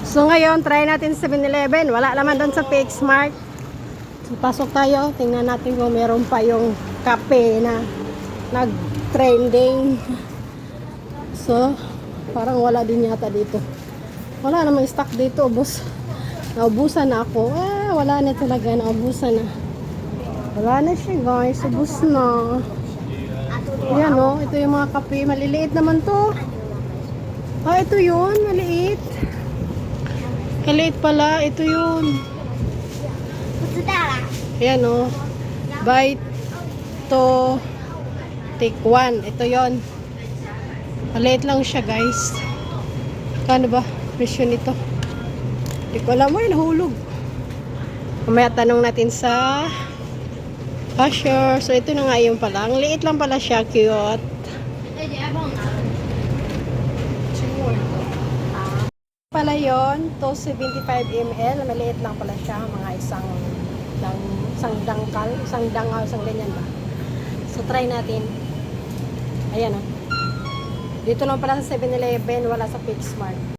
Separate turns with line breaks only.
So ngayon, try natin 7-Eleven. Wala naman doon sa PXmart. So pasok tayo. Tingnan natin kung meron pa yung kape na nag-trending. So, parang wala din yata dito. Wala namang stock dito, boss. Naubusan na ako. Wala na talaga. Naubusan na. Wala na siya, guys. Ubus na. Ayan, oh. Ito yung mga kape. Maliliit naman to. Ito yun. Maliit. Maliit pala. Ito yun. Ayan, oh. Buy to take one. Ito yun. Maliit lang siya, guys. Kano ba? Presyo nito. Hindi ko alam mo, nahulog. Mamaya tanong natin sa cashier. So, ito na nga yung pala. Ang liit lang pala siya. Cute. Pala yun. 275 ml. Maliit lang pala siya. Mga isang dangkal. Isang ganyan ba. So, try natin. Ayan o. Dito lang pala sa 7-Eleven. Wala sa PXmart.